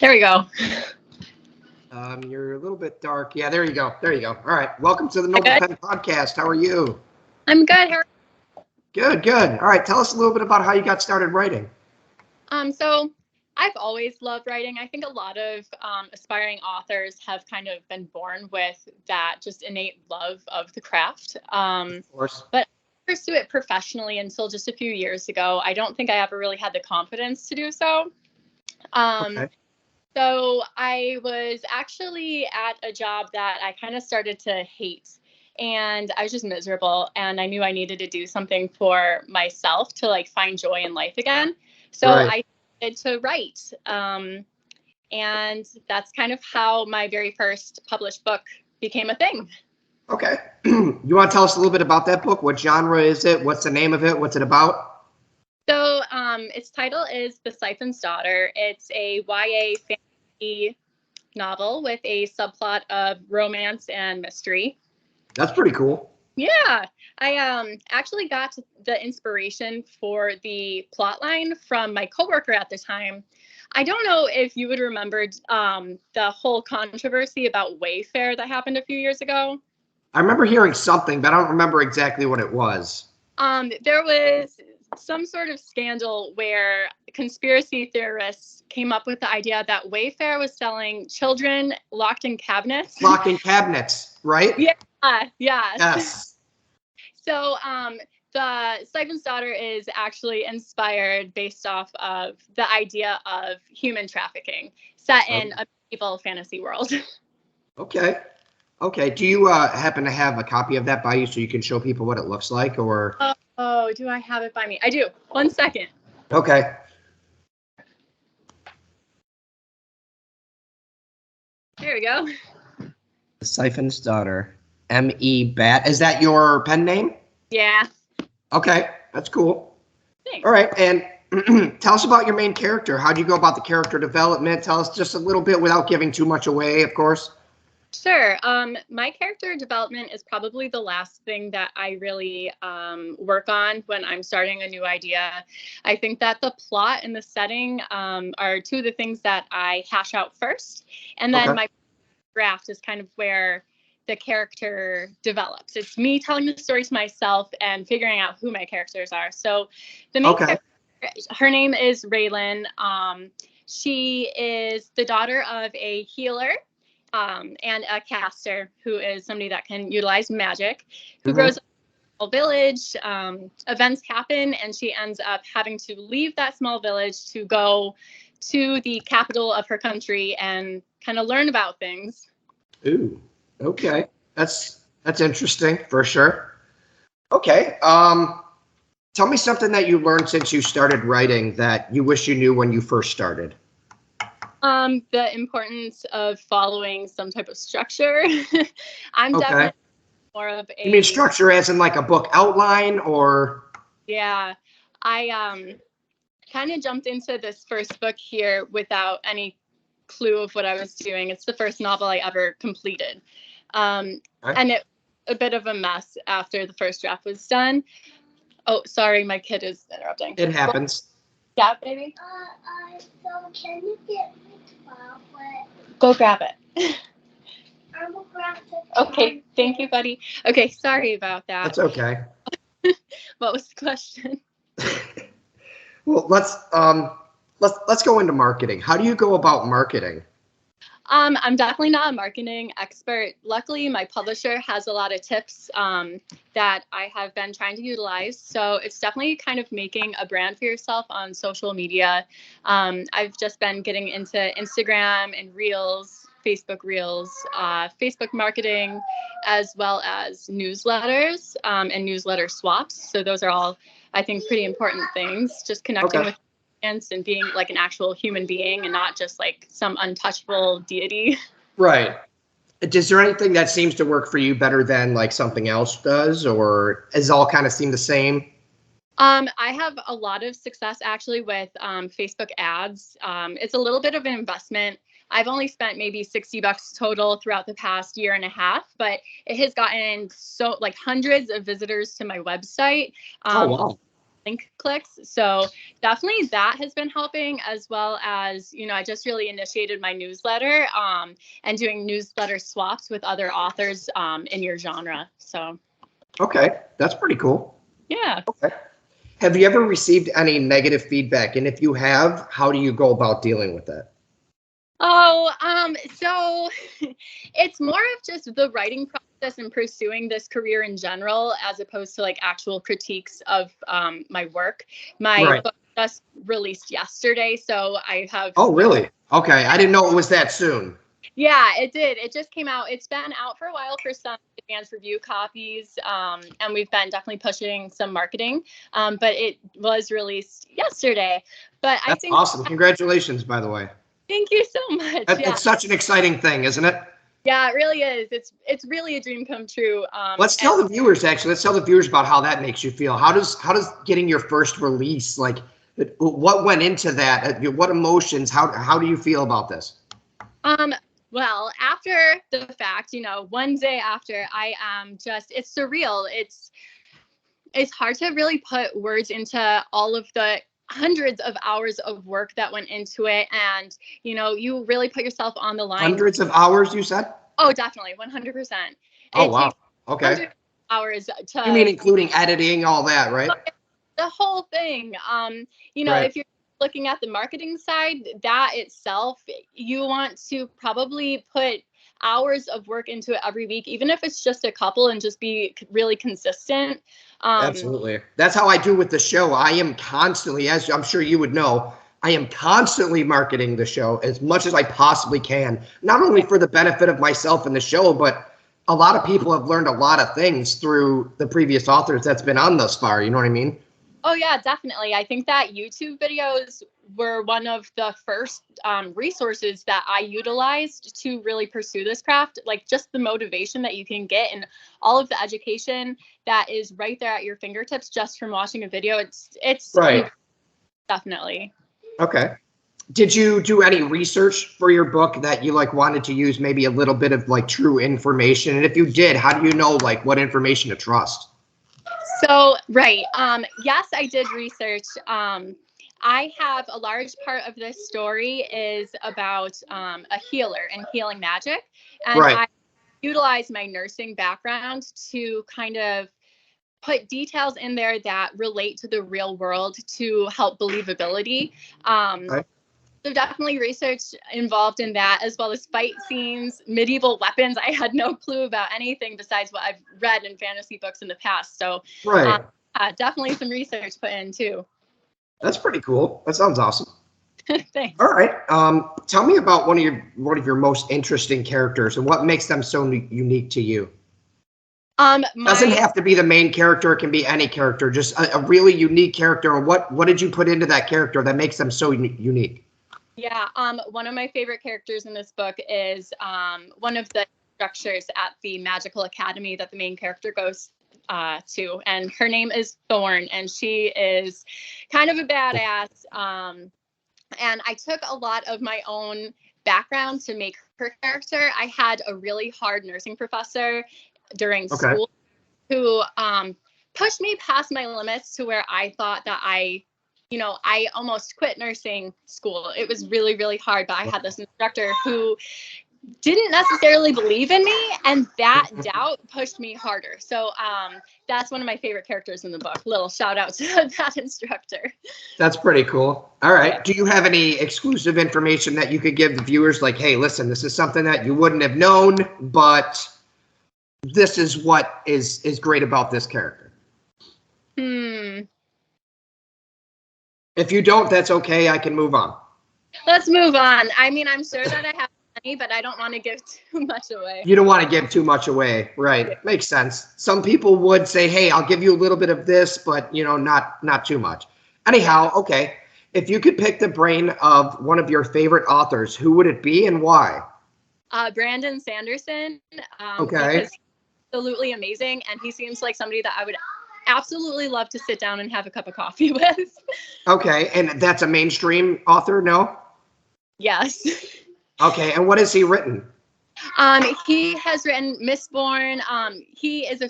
There we go. You're a little bit dark. Yeah, there you go. There you go. All right. Welcome to the Noble Okay. Pen Podcast. How are you? I'm good. How Good, good. All right. Tell us a little bit about how you got started writing. So I've always loved writing. I think a lot of aspiring authors have kind of been born with that just innate love of the craft. Of course. But I didn't pursue it professionally until just a few years ago. I don't think I ever really had the confidence to do so. Okay. So I was actually at a job that I kind of started to hate. And I was just miserable. And I knew I needed to do something for myself to like find joy in life again. So Right. I started to write. And that's kind of how my very first published book became a thing. Okay. You want to tell us a little bit about that book? What genre is it? What's the name of it? What's it about? So its title is The Syphon's Daughter. It's a YA fantasy novel with a subplot of romance and mystery. That's pretty cool. Yeah, I actually got the inspiration for the plot line from my coworker at the time. I don't know if you would remember the whole controversy about Wayfair that happened a few years ago. I remember hearing something, but I don't remember exactly what it was. There was some sort of scandal where conspiracy theorists came up with the idea that Wayfair was selling children locked in cabinets. Locked in cabinets, right? Yeah, yeah. Yes. So the Syphon's Daughter is actually inspired based off of the idea of human trafficking set in a medieval fantasy world. Okay. Okay. Do you happen to have a copy of that by you so you can show people what it looks like, or? Oh, do I have it by me? I do. 1 second. Okay. There we go. The Syphon's Daughter. M.E. Batt. Is that your pen name? Yeah. Okay. That's cool. Thanks. All right. And tell us about your main character. How do you go about the character development? Tell us just a little bit without giving too much away, of course. Sure. My character development is probably the last thing that I really work on when I'm starting a new idea. I think that the plot and the setting are two of the things that I hash out first. And then my draft is kind of where the character develops. It's me telling the story to myself and figuring out who my characters are. So the main character, her name is Raylan. She is the daughter of a healer and a caster who is somebody that can utilize magic, who grows up in a small village. Events happen and she ends up having to leave that small village to go to the capital of her country and kind of learn about things. Ooh, okay. That's interesting for sure. Okay. Tell me something that you learned since you started writing that you wish you knew when you first started. The importance of following some type of structure. I'm definitely more of a... You mean structure as in like a book outline or? Yeah, I kind of jumped into this first book here without any clue of what I was doing. It's the first novel I ever completed. And it a bit of a mess after the first draft was done. Oh, sorry, my kid is interrupting. It happens. Yeah, baby? So can you get me 12? Go grab it. I will grab the Okay, thank you, buddy. Okay, sorry about that. That's okay. What was the question? Well, let's go into marketing. How do you go about marketing? I'm definitely not a marketing expert. Luckily, my publisher has a lot of tips that I have been trying to utilize. So it's definitely kind of making a brand for yourself on social media. I've just been getting into Instagram and Reels, Facebook Reels, Facebook marketing, as well as newsletters and newsletter swaps. So those are all, I think, pretty important things. Just connecting with and being like an actual human being and not just like some untouchable deity. Right. Is there anything that seems to work for you better than like something else does, or does it all kind of seem the same? I have a lot of success actually with Facebook ads. It's a little bit of an investment. I've only spent maybe $60 total throughout the past year and a half, but it has gotten so like hundreds of visitors to my website. Oh, wow. link clicks. So definitely that has been helping, as well as, I just really initiated my newsletter and doing newsletter swaps with other authors in your genre. So. Okay, that's pretty cool. Yeah. Okay. Have you ever received any negative feedback? And if you have, how do you go about dealing with that? Oh, so it's more of just the writing process and pursuing this career in general, as opposed to like actual critiques of my work. My book just released yesterday, so I have. Oh, really? Okay, I didn't know it was that soon. Yeah, it did. It just came out. It's been out for a while for some advanced review copies, and we've been definitely pushing some marketing. But it was released yesterday. But That's I think awesome. Congratulations, by the way. Thank you so much. It's such an exciting thing, isn't it? Yeah, it really is. It's really a dream come true. Let's tell the viewers about how that makes you feel. How does getting your first release, like, what went into that? What emotions? How do you feel about this? Well, after the fact, one day after, I am it's surreal. It's hard to really put words into all of the hundreds of hours of work that went into it, and you really put yourself on the line. Hundreds of hours, you said? Oh, definitely, 100%. Oh, wow. Okay. Hours to. You mean including editing, all that, right? The whole thing. If you're looking at the marketing side, that itself, you want to probably put hours of work into it every week, even if it's just a couple, and just be really consistent. Absolutely. That's how I do with the show. I am constantly, as I'm sure you would know, I am constantly marketing the show as much as I possibly can, not only for the benefit of myself and the show, but a lot of people have learned a lot of things through the previous authors that's been on thus far. You know what I mean? Oh, yeah, definitely. I think that YouTube videos were one of the first resources that I utilized to really pursue this craft. Like, just the motivation that you can get and all of the education that is right there at your fingertips just from watching a video. It's right. Definitely. Okay. Did you do any research for your book that you wanted to use maybe a little bit of true information? And if you did, how do you know what information to trust? So, right. Yes, I did research. I have a large part of this story is about a healer and healing magic. And I utilize my nursing background to kind of put details in there that relate to the real world to help believability. So definitely research involved in that, as well as fight scenes, medieval weapons. I had no clue about anything besides what I've read in fantasy books in the past. So definitely some research put in too. That's pretty cool. That sounds awesome. Thanks. All right. Tell me about one of your most interesting characters and what makes them so unique to you. Doesn't have to be the main character. It can be any character, just a really unique character. What did you put into that character that makes them so unique? Yeah, one of my favorite characters in this book is one of the instructors at the magical academy that the main character goes to, and her name is Thorn, and she is kind of a badass. And I took a lot of my own background to make her character. I had a really hard nursing professor during school who pushed me past my limits to where I thought that I almost quit nursing school. It was really, really hard, but I had this instructor who didn't necessarily believe in me, and that doubt pushed me harder. So that's one of my favorite characters in the book. Little shout out to that instructor. That's pretty cool. All right. Do you have any exclusive information that you could give the viewers? Like, hey, listen, this is something that you wouldn't have known, but this is what is great about this character. If you don't, that's okay. I can move on. Let's move on. I mean, I'm sure that I have many, but I don't want to give too much away. You don't want to give too much away. Right. Yeah. Makes sense. Some people would say, hey, I'll give you a little bit of this, but, not too much. Anyhow, okay. If you could pick the brain of one of your favorite authors, who would it be and why? Brandon Sanderson. Okay. Because he's absolutely amazing, and he seems like somebody that I would absolutely love to sit down and have a cup of coffee with. Okay, and that's a mainstream author, no? Yes. Okay, and what has he written? He has written Mistborn. He is a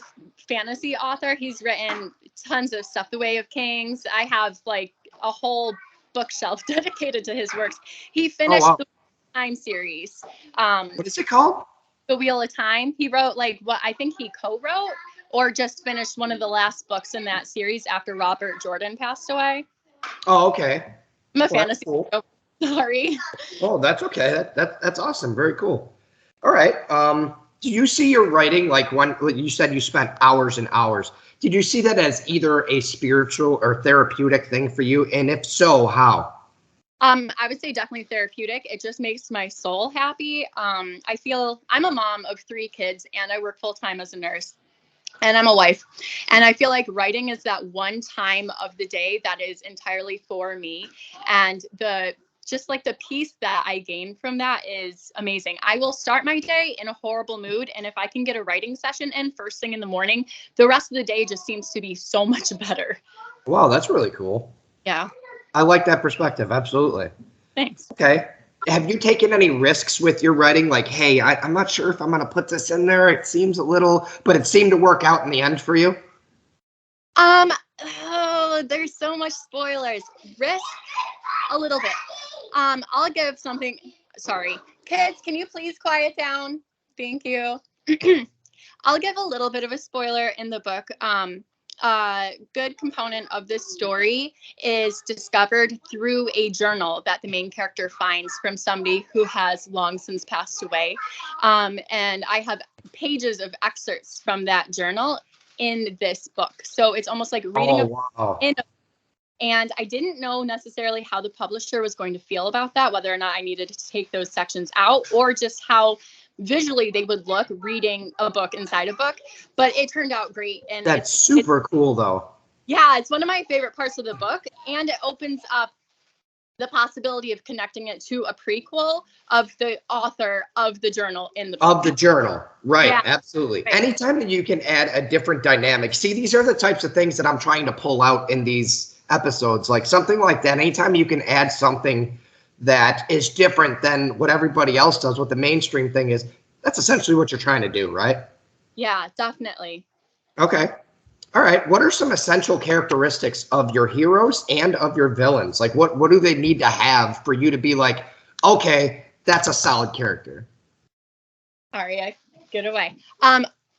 fantasy author. He's written tons of stuff. The Way of Kings. I have like a whole bookshelf dedicated to his works. He Oh, finished wow. the Time series. What is it called? The Wheel of Time. He wrote like what I think he co-wrote or just finished one of the last books in that series after Robert Jordan passed away. Oh, okay. I'm a Well, that's fantasy. cool. Sorry. Oh, that's okay. That's awesome. Very cool. All right. Do you see your writing like when you said you spent hours and hours? Did you see that as either a spiritual or therapeutic thing for you? And if so, how? I would say definitely therapeutic. It just makes my soul happy. I feel I'm a mom of 3 kids and I work full time as a nurse and I'm a wife. And I feel like writing is that one time of the day that is entirely for me. And just like the peace that I gain from that is amazing. I will start my day in a horrible mood. And if I can get a writing session in first thing in the morning, the rest of the day just seems to be so much better. Wow, that's really cool. Yeah. I like that perspective. Absolutely. Thanks. Okay. Have you taken any risks with your writing? Like, hey, I'm not sure if I'm going to put this in there. It seems a little, but it seemed to work out in the end for you. Oh, there's so much spoilers. Risk a little bit. I'll give something. Sorry, kids, can you please quiet down? Thank you. I'll give a little bit of a spoiler in the book. A good component of this story is discovered through a journal that the main character finds from somebody who has long since passed away. And I have pages of excerpts from that journal in this book. So it's almost like reading wow. And I didn't know necessarily how the publisher was going to feel about that, whether or not I needed to take those sections out or just how visually they would look reading a book inside a book. But it turned out great. And That's super cool, though. Yeah, it's one of my favorite parts of the book. And it opens up the possibility of connecting it to a prequel of the author of the journal in the book. Of the journal. Right. Yeah. Absolutely. Right. Anytime that you can add a different dynamic. See, these are the types of things that I'm trying to pull out in these episodes. Like something like that. Anytime you can add something that is different than what everybody else does, what the mainstream thing is, that's essentially what you're trying to do, right? Yeah, definitely. Okay. All right. What are some essential characteristics of your heroes and of your villains? Like what do they need to have for you to be like, okay, that's a solid character? Sorry, I get away.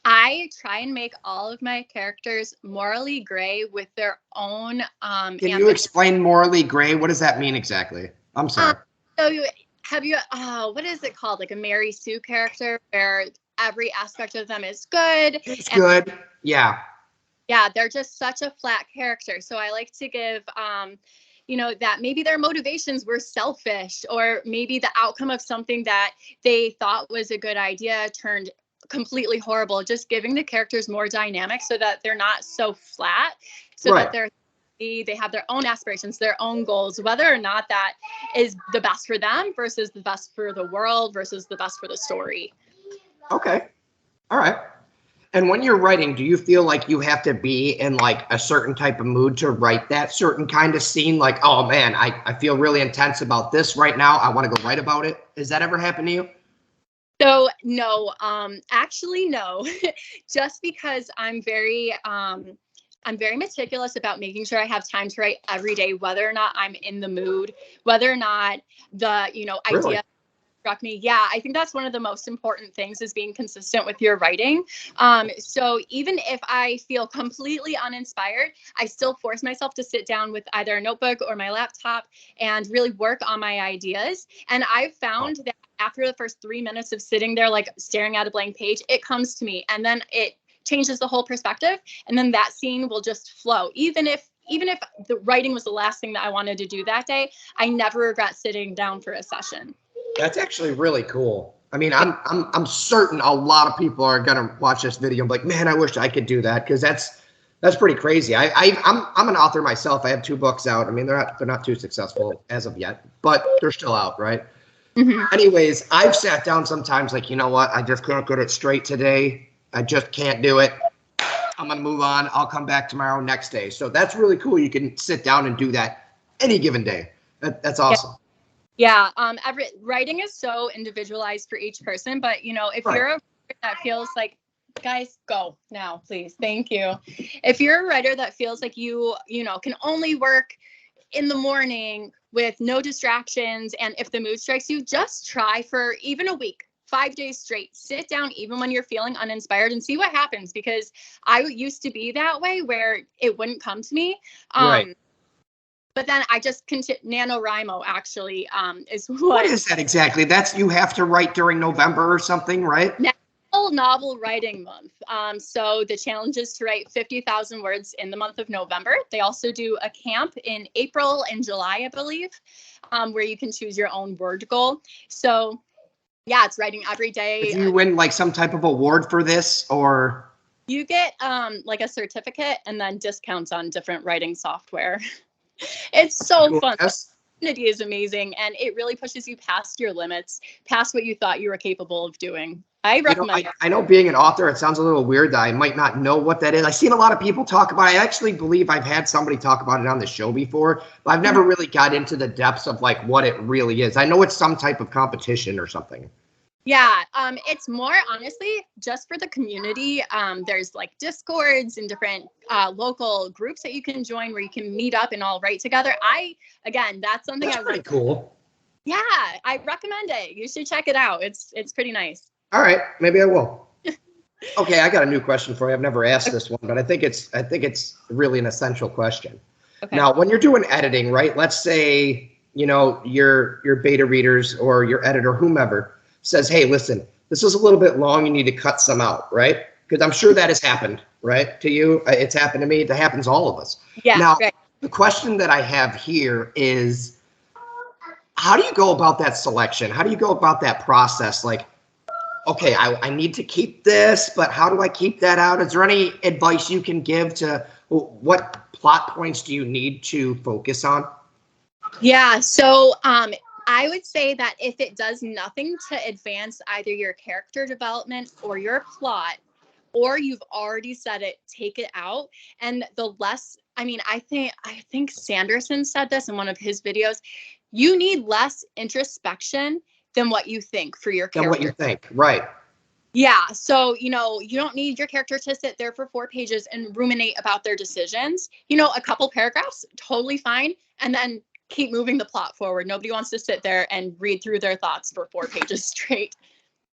I try and make all of my characters morally gray with their own Can you explain morally gray? What does that mean exactly? I'm sorry. What is it called? Like a Mary Sue character where every aspect of them is good. It's good. Yeah. Yeah, they're just such a flat character. So I like to give, that maybe their motivations were selfish, or maybe the outcome of something that they thought was a good idea turned completely horrible. Just giving the characters more dynamic so that they're not so flat, so Right. that they have their own aspirations, their own goals, whether or not that is the best for them versus the best for the world versus the best for the story. Okay. All right. And when you're writing, do you feel like you have to be in like a certain type of mood to write that certain kind of scene? Like, oh man, I feel really intense about this right now. I want to go write about it. Has that ever happened to you? So no, actually no, just because I'm very meticulous about making sure I have time to write every day, whether or not I'm in the mood, whether or not the, Really? idea struck me. Yeah, I think that's one of the most important things is being consistent with your writing. So even if I feel completely uninspired, I still force myself to sit down with either a notebook or my laptop and really work on my ideas. And I've found that after the first 3 minutes of sitting there, like staring at a blank page, it comes to me, and then it changes the whole perspective. And then that scene will just flow. Even if the writing was the last thing that I wanted to do that day, I never regret sitting down for a session. That's actually really cool. I mean, I'm certain a lot of people are gonna watch this video and be like, man, I wish I could do that, because that's pretty crazy. I'm an author myself. I have 2 books out. I mean, they're not too successful as of yet, but they're still out, right? Mm-hmm. Anyways, I've sat down sometimes like, you know what? I just can't get it straight today. I just can't do it. I'm gonna move on. I'll come back tomorrow, next day. So that's really cool. You can sit down and do that any given day. That's awesome. Yeah, writing is so individualized for each person, but if Right. you're a writer that feels like, guys, go now, please. Thank you. If you're a writer that feels like you can only work in the morning with no distractions, and if the mood strikes you, just try for even a week. 5 days straight, sit down even when you're feeling uninspired and see what happens, because I used to be that way where it wouldn't come to me. Right. But then I just NaNoWriMo actually is What what is that exactly? That's you have to write during November or something, right? National Novel Writing Month. So the challenge is to write 50,000 words in the month of November. They also do a camp in April and July, I believe, where you can choose your own word goal. So yeah, it's writing every day. Do you win like some type of award for this, or You get like a certificate and then discounts on different writing software. It's so cool? fun. Yes. The community is amazing, and it really pushes you past your limits, past what you thought you were capable of doing. I recommend it. I know being an author, it sounds a little weird that I might not know what that is. I've seen a lot of people talk about it. I actually believe I've had somebody talk about it on the show before, but I've never really got into the depths of like what it really is. I know it's some type of competition or something. Yeah, it's more honestly just for the community. There's like Discords and different local groups that you can join where you can meet up and all write together. Again, that's something That's pretty cool. Yeah, I recommend it. You should check it out. It's pretty nice. All right, maybe I will. Okay, I got a new question for you. I've never asked this one, but I think it's really an essential question. Okay. Now, when you're doing editing, right? Let's say, your beta readers or your editor, whomever, says, hey, listen, this is a little bit long. You need to cut some out, right? Because I'm sure that has happened, right? To you, it's happened to me. It happens to all of us. Yeah. Now, right. the question that I have here is, how do you go about that selection? How do you go about that process? Like, okay, I need to keep this, but how do I keep that out? Is there any advice you can give to what plot points do you need to focus on? Yeah. So I would say that if it does nothing to advance either your character development or your plot, or you've already said it, take it out. And the less, I think Sanderson said this in one of his videos, you need less introspection than what you think for your character. Than what you think, right? Yeah. So, you don't need your character to sit there for 4 pages and ruminate about their decisions. A couple paragraphs, totally fine. And then keep moving the plot forward. Nobody wants to sit there and read through their thoughts for 4 pages straight.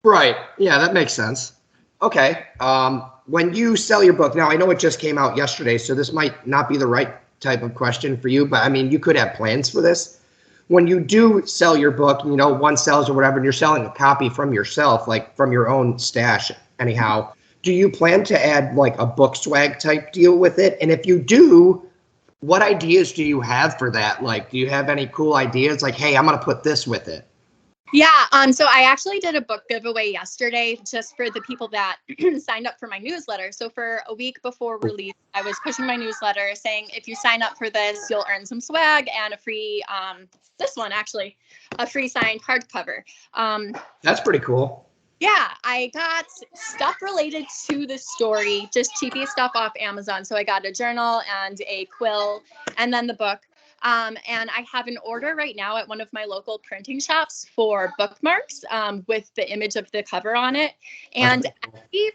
Right. Yeah, that makes sense. Okay. When you sell your book, now I know it just came out yesterday, so this might not be the right type of question for you, but you could have plans for this. When you do sell your book, one sells or whatever, and you're selling a copy from yourself, like from your own stash anyhow, do you plan to add like a book swag type deal with it? And if you do, what ideas do you have for that? Like, do you have any cool ideas? Like, hey, I'm going to put this with it. Yeah. So I actually did a book giveaway yesterday just for the people that signed up for my newsletter. So for a week before release, I was pushing my newsletter saying, if you sign up for this, you'll earn some swag and a free, this one actually, a free signed hardcover. That's pretty cool. Yeah, I got stuff related to the story, just cheapy stuff off Amazon. So I got a journal and a quill and then the book. And I have an order right now at one of my local printing shops for bookmarks with the image of the cover on it. And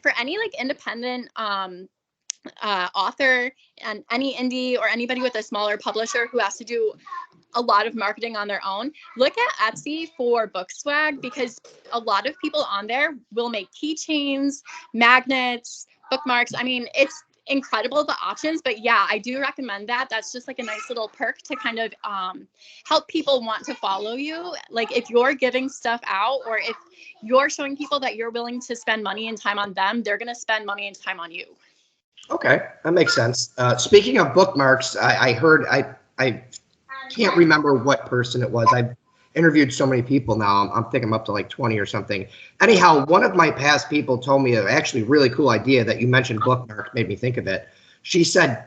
for any like independent author and any indie or anybody with a smaller publisher who has to do a lot of marketing on their own, look at Etsy for book swag, because a lot of people on there will make keychains, magnets, bookmarks. It's incredible, the options, but yeah, I do recommend that. That's just like a nice little perk to kind of help people want to follow you. Like if you're giving stuff out, or if you're showing people that you're willing to spend money and time on them, they're going to spend money and time on you. Okay, that makes sense. Speaking of bookmarks, I heard, I can't remember what person it was. I've interviewed so many people now. I think I'm up to like 20 or something. Anyhow, one of my past people told me an actually really cool idea that you mentioned bookmarks made me think of it. She said,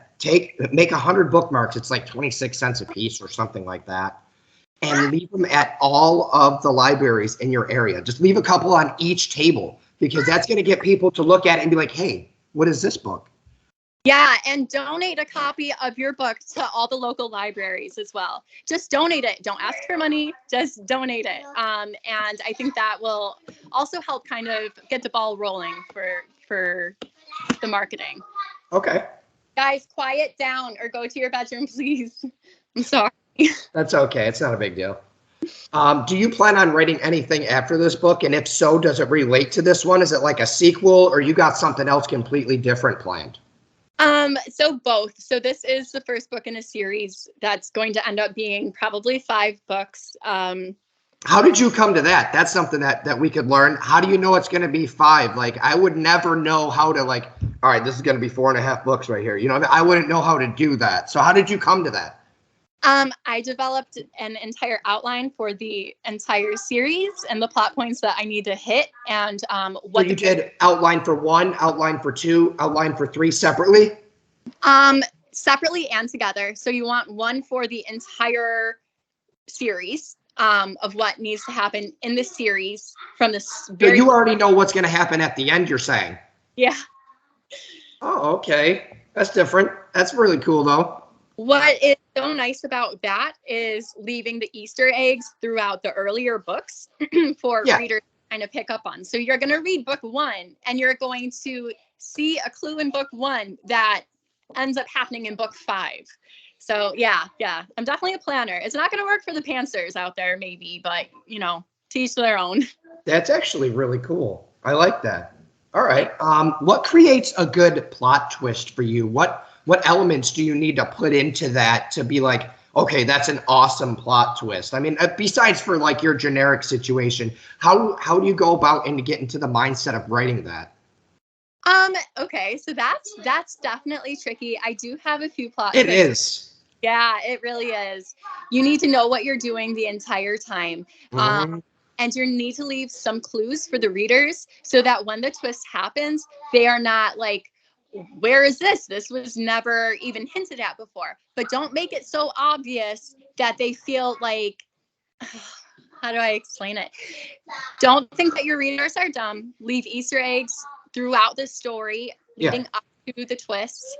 make 100 bookmarks. It's like 26 cents a piece or something like that. And leave them at all of the libraries in your area. Just leave a couple on each table, because that's going to get people to look at it and be like, hey, what is this book? Yeah, and donate a copy of your book to all the local libraries as well. Just donate it. Don't ask for money. Just donate it. And I think that will also help kind of get the ball rolling for the marketing. Okay. Guys, quiet down or go to your bedroom, please. I'm sorry. That's okay. It's not a big deal. Do you plan on writing anything after this book? And if so, does it relate to this one? Is it like a sequel, or you got something else completely different planned? So both. So this is the first book in a series that's going to end up being probably 5 books. How did you come to that? That's something that we could learn. How do you know it's going to be 5? Like, I would never know how to, like, all right, this is going to be 4.5 books right here. You know, I wouldn't know how to do that. So how did you come to that? I developed an entire outline for the entire series and the plot points that I need to hit. And what you did outline for 1, outline for 2, outline for 3 separately? Separately and together. So you want one for the entire series of what needs to happen in this series from this. So you already know what's going to happen at the end, you're saying? Yeah. Oh, okay. That's different. That's really cool, though. What is so nice about that is leaving the Easter eggs throughout the earlier books for readers to kind of pick up on. So you're going to read book 1 and you're going to see a clue in book 1 that ends up happening in book 5. So yeah, I'm definitely a planner. It's not going to work for the pantsers out there, maybe, but you know, to each their own. That's actually really cool. I like that. All right. What creates a good plot twist for you? What elements do you need to put into that to be like, okay, that's an awesome plot twist? I mean, besides for like your generic situation, how do you go about and get into the mindset of writing that? Okay, so that's definitely tricky. I do have a few plot twists. It is. Yeah, it really is. You need to know what you're doing the entire time. And you need to leave some clues for the readers so that when the twist happens, they are not like, where is this? This was never even hinted at before. But don't make it so obvious that they feel like, how do I explain it? Don't think that your readers are dumb. Leave Easter eggs throughout the story leading up to the twists.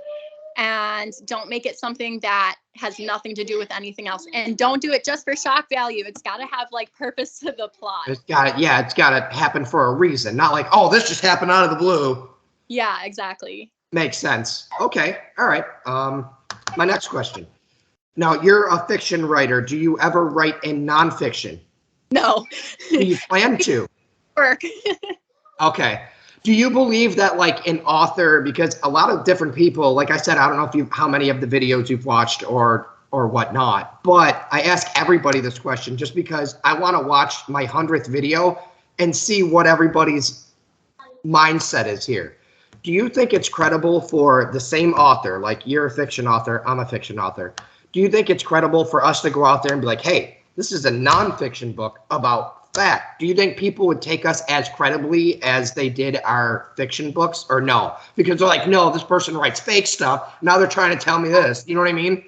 And don't make it something that has nothing to do with anything else. And don't do it just for shock value. It's got to have like purpose to the plot. It's got to happen for a reason. Not like, oh, this just happened out of the blue. Yeah, exactly. Makes sense. Okay. All right. My next question. Now, you're a fiction writer. Do you ever write in nonfiction? No. Do you plan to? Work. Okay. Do you believe that like an author, because a lot of different people, like I said, I don't know how many of the videos you've watched or whatnot, but I ask everybody this question just because I want to watch my 100th video and see what everybody's mindset is here. Do you think it's credible for the same author, like you're a fiction author, I'm a fiction author. Do you think it's credible for us to go out there and be like, hey, this is a nonfiction book about fact? Do you think people would take us as credibly as they did our fiction books, or no? Because they're like, no, this person writes fake stuff. Now they're trying to tell me this. You know what I mean?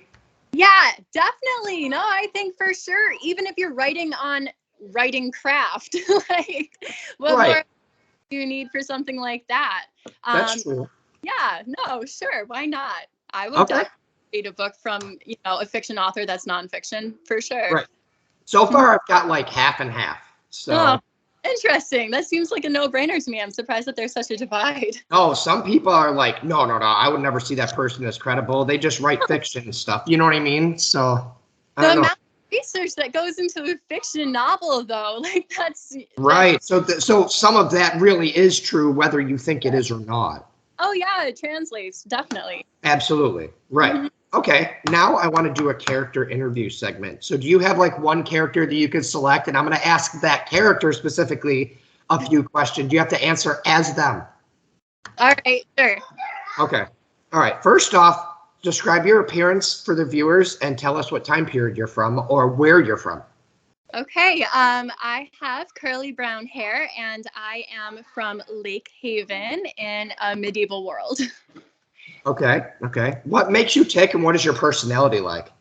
Yeah, definitely. No, I think for sure, even if you're writing on writing craft, like what more do you need for something like that? That's true. Yeah, no, sure. Why not? I would definitely read a book from, a fiction author that's nonfiction for sure. Right. So far, I've got like half and half. So interesting. That seems like a no-brainer to me. I'm surprised that there's such a divide. Oh, some people are like, no. I would never see that person as credible. They just write fiction and stuff. You know what I mean? So the amount of research that goes into a fiction novel, though, like that's right. So some of that really is true, whether you think it is or not. Oh yeah, it translates definitely. Absolutely. Right. Mm-hmm. Okay, now I want to do a character interview segment. So do you have like one character that you could select? And I'm going to ask that character specifically a few questions. You have to answer as them. All right, sure. Okay. All right. First off, describe your appearance for the viewers and tell us what time period you're from or where you're from. Okay. I have curly brown hair and I am from Lake Haven in a medieval world. Okay. What makes you tick and what is your personality like?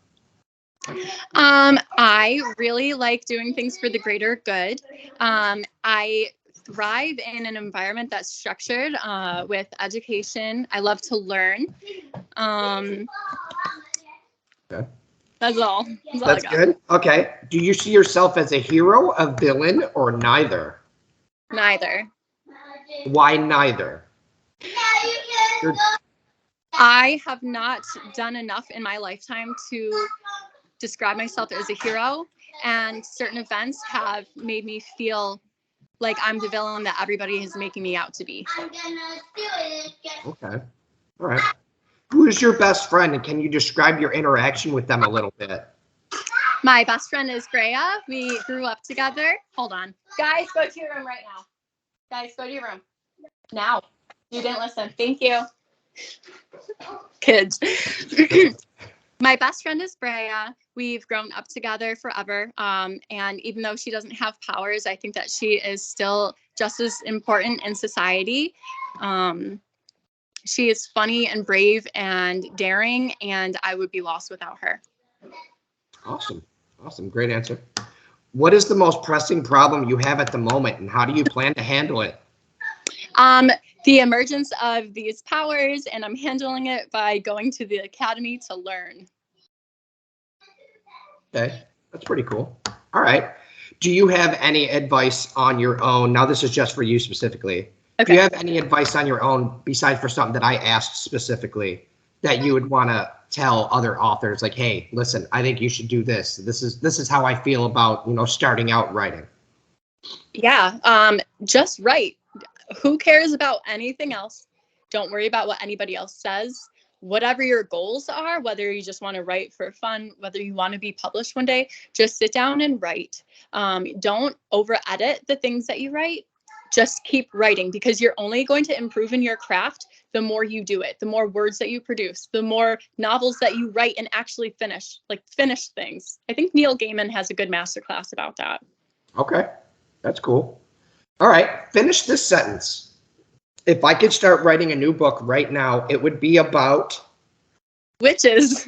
I really like doing things for the greater good. I thrive in an environment that's structured with education. I love to learn. Okay. That's all. That's good. Okay. Do you see yourself as a hero, a villain, or neither? Neither. Why neither? I have not done enough in my lifetime to describe myself as a hero, and certain events have made me feel like I'm the villain that everybody is making me out to be. Okay. All right. Who is your best friend, and can you describe your interaction with them a little bit? My best friend is Freya. We grew up together. Hold on. Guys, go to your room right now. Guys, go to your room. Now. You didn't listen. Thank you. Kids. My best friend is Freya. We've grown up together forever. And even though she doesn't have powers, I think that she is still just as important in society. She is funny and brave and daring, and I would be lost without her. Awesome. Awesome. Great answer. What is the most pressing problem you have at the moment, and how do you plan to handle it? The emergence of these powers, and I'm handling it by going to the academy to learn. Okay, that's pretty cool. All right. Do you have any advice on your own? Now, this is just for you specifically. Okay. Do you have any advice on your own, besides for something that I asked specifically, that you would want to tell other authors? Like, hey, listen, I think you should do this. This is how I feel about, starting out writing. Yeah, just write. Who cares about anything else? Don't worry about what anybody else says. Whatever your goals are, whether you just want to write for fun, whether you want to be published one day, just sit down and write. Don't over edit the things that you write. Just keep writing, because you're only going to improve in your craft the more you do it, the more words that you produce, the more novels that you write and actually finish things. I think Neil Gaiman has a good masterclass about that. Okay, that's cool. All right, finish this sentence. If I could start writing a new book right now, it would be about witches.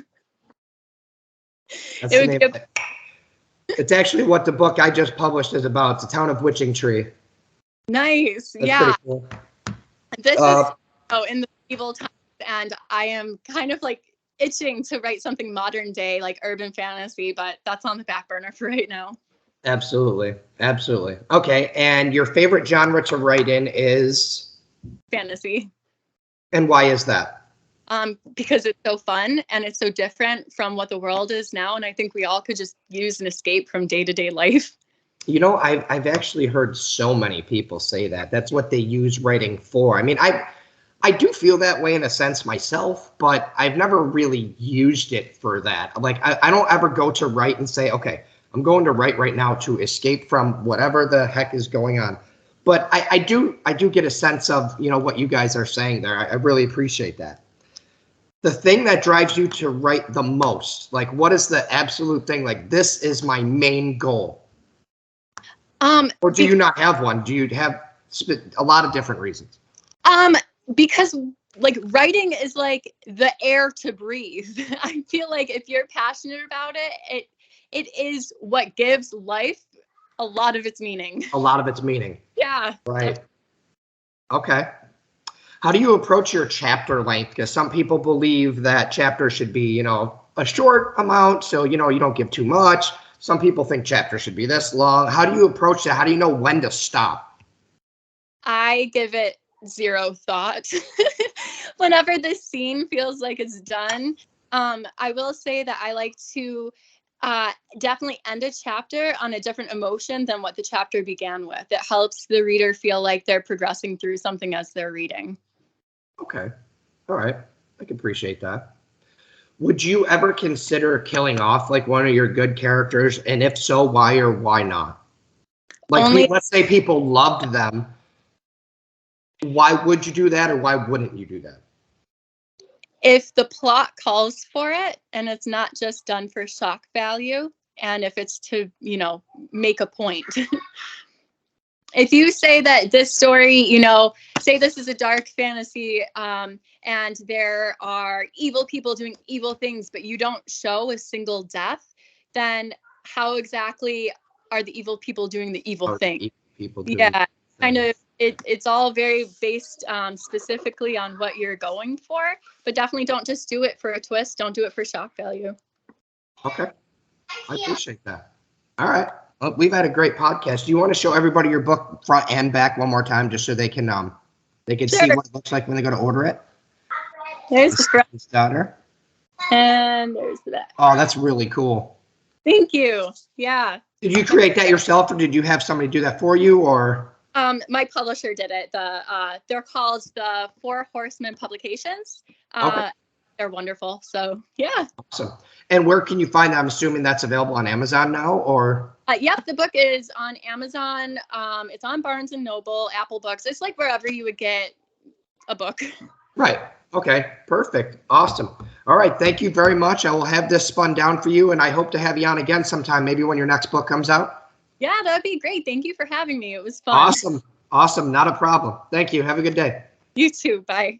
That's the name of it. It's actually what the book I just published is about. It's a town of Witching Tree. Nice. That's yeah. Pretty cool. This is in the medieval times, and I am kind of like itching to write something modern day, like urban fantasy, but that's on the back burner for right now. Absolutely. Absolutely. Okay. And your favorite genre to write in is? Fantasy. And why is that? Because it's so fun and it's so different from what the world is now. And I think we all could just use an escape from day-to-day life. I've actually heard so many people say that. That's what they use writing for. I mean, I do feel that way in a sense myself, but I've never really used it for that. Like, I don't ever go to write and say, okay, I'm going to write right now to escape from whatever the heck is going on. But I do get a sense of, what you guys are saying there. I really appreciate that. The thing that drives you to write the most, like, what is the absolute thing? Like, this is my main goal. Or do you not have one? Do you have a lot of different reasons? Because like writing is like the air to breathe. I feel like if you're passionate about it, it is what gives life a lot of its meaning. A lot of its meaning. Yeah. Right. Okay. How do you approach your chapter length? Because some people believe that chapters should be, a short amount, so, you don't give too much. Some people think chapters should be this long. How do you approach that? How do you know when to stop? I give it zero thought. Whenever the scene feels like it's done, I will say that I like to definitely end a chapter on a different emotion than what the chapter began with. It helps the reader feel like they're progressing through something as they're reading. Okay. All right. I can appreciate that. Would you ever consider killing off like one of your good characters? And if so, why or why not? Like, let's say people loved them. Why would you do that, or why wouldn't you do that? If the plot calls for it and it's not just done for shock value, and if it's to, make a point. If you say that this story, say this is a dark fantasy, and there are evil people doing evil things, but you don't show a single death, then how exactly are the evil people doing the evil thing? People Yeah. kind of it's all very based specifically on what you're going for, but definitely don't just do it for a twist. Don't do it for shock value. Okay. I appreciate that. All right. Well, we've had a great podcast. Do you want to show everybody your book front and back one more time just so they can see Sure. what it looks like when they go to order it? There's the front It's daughter. and there's the back. Oh, that's really cool. Thank you. Yeah. Did you create that yourself or did you have somebody do that for you or? My publisher did it. They're called the Four Horsemen Publications. Okay. They're wonderful. So yeah. Awesome. And where can you find that? I'm assuming that's available on Amazon now or? Yep, the book is on Amazon. It's on Barnes and Noble, Apple Books. It's like wherever you would get a book. Right. Okay. Perfect. Awesome. All right. Thank you very much. I will have this spun down for you and I hope to have you on again sometime, maybe when your next book comes out. Yeah, that'd be great. Thank you for having me. It was fun. Awesome. Awesome. Not a problem. Thank you. Have a good day. You too. Bye.